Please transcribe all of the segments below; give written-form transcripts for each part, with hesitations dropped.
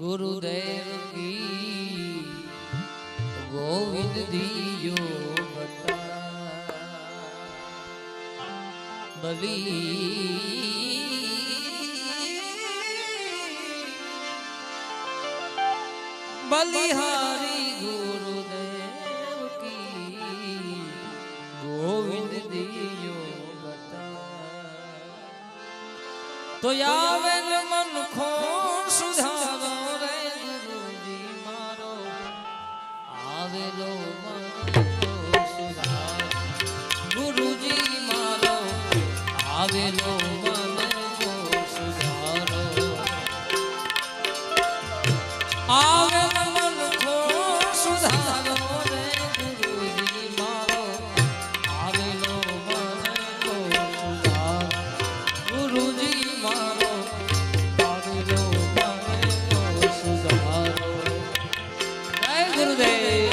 गुरुदेव की गोविंद दियो बता बली बलिहारी गुरुदेव की गोविंद दियो बता तो यावे मन खो सुधारो रे गुरुजी मारो आवेलो मन को सुधारो गुरुजी मारो आवेलो मन को सुधारो आवेलो मन को सुधारो रे गुरुजी मारो आवेलो मन को सुधारो गुरुजी मारो आवेलो मन को सुधारो जय गुरुदेव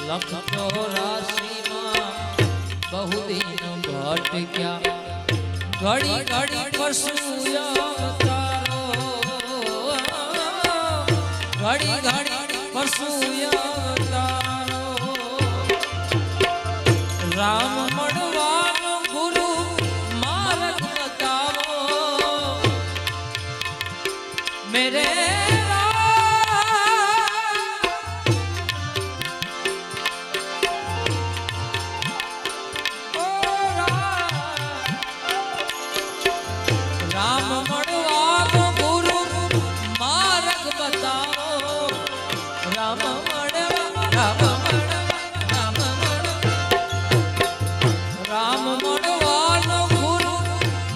लख चौरासी बहु दिन घट क्या घड़ी घड़ी पशु अवतारो घड़ी घड़ी पशु अवतारो राम मणवानो गुरु मार्ग बताओ मेरे राम मणवानो गुरु मार्ग बताओ राम मणवा राम मणवानो गुरु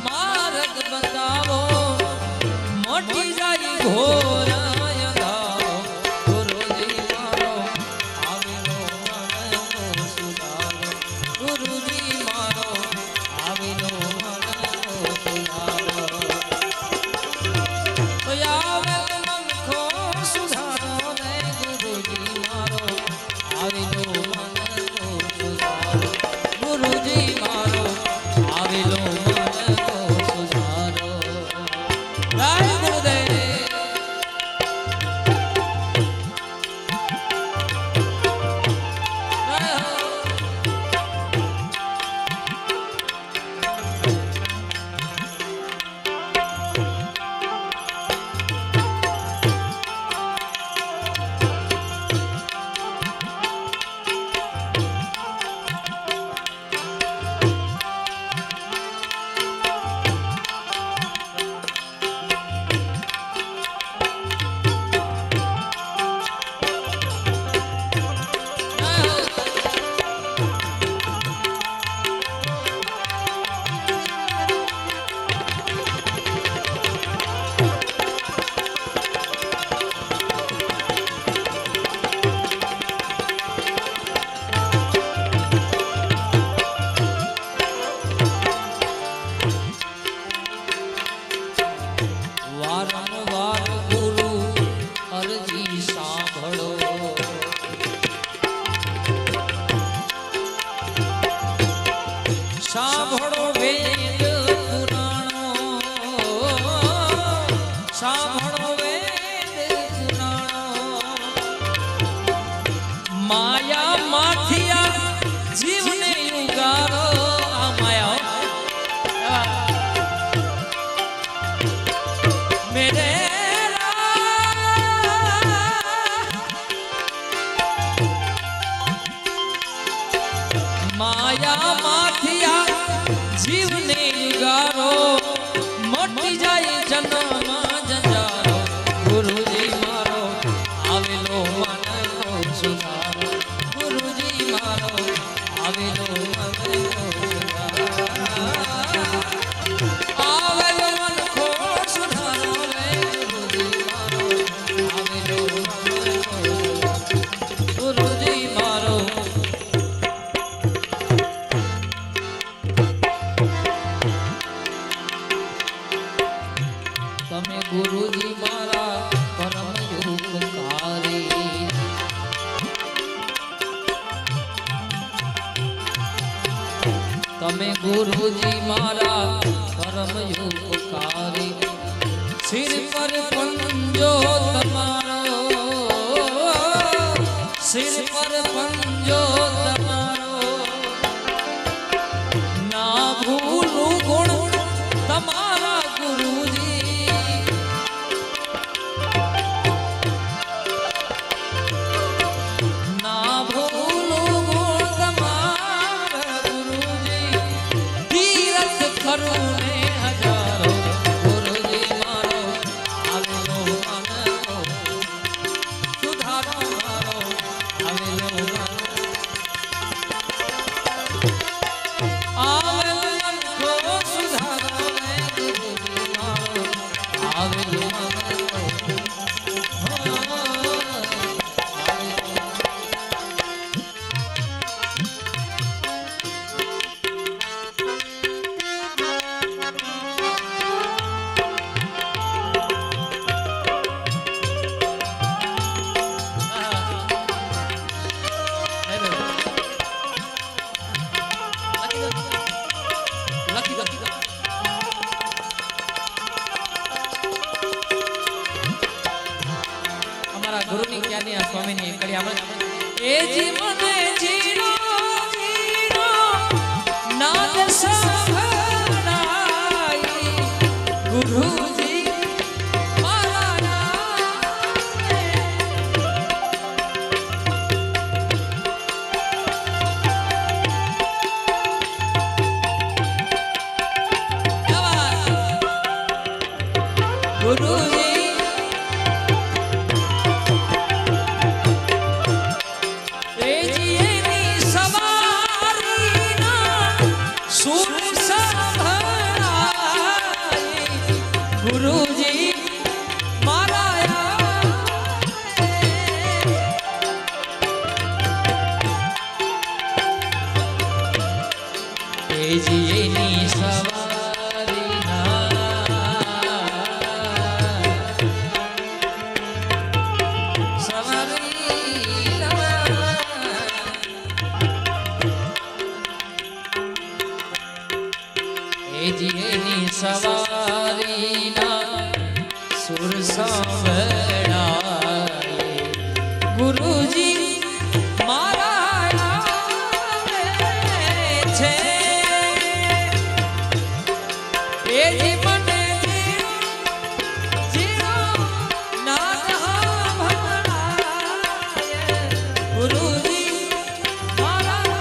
मार्ग बताओ मोटी जाई घोर अंधारो गुरुजी मारो आवेलो मन को सुधारो गुरुजी मारो आवेलो मन को सुधारो आवेलो मन को सुधारो गुरुजी मारो आवेलो मन को सुधारो जय गुरुदेव वारंवार गुरु अर्जी सांभळो सांभळो वेद पुराणो सांभळो वेद पुराणो माया माथिया जीवने उगारो आ माया मेरे माया माथिया जीवने गारो મટી જાય જન્મ જંજારો ગુરુજી મારો આવેલો મનનો સુધારો ગુરુજી મારો આવેલો મનનો સુધારો આવેલો મનખો સુધારો રે ગુરુજી મારો આવેલો મનનો ગુરુજી મારો તમે ગુરુજી મારા પરમ ઉપકારી તમે ગુરુજી મારા પરમ ઉપકારી સિર પર પંજો તમારો સિર પર પંજો તમારો ના ભૂલું ગુણ તમારા ગુરુજી ના ભૂલું ગુણ તમારા ગુરુજી તીરથ કરું ને હજારો ગુરુજી મારો આવેલો મનનો સુધારો મારો આવેલો આવેલો મનનો સુધારો રે ગુરુજી મારો આવેલો મનનો ગુરુની ક્યાંની આ સ્વામીની કરી આપણે એ જીવને જીરો જીરો નાદ સંભળાઈ ગુરુજી મારા ગુરુજી ગુરુજી મારા એની સવારી એની સવારીના સુર સાંભળાય ગુરુજી મારા છે એ મને જીરો નાદ સંભળાય ગુરુજી મારા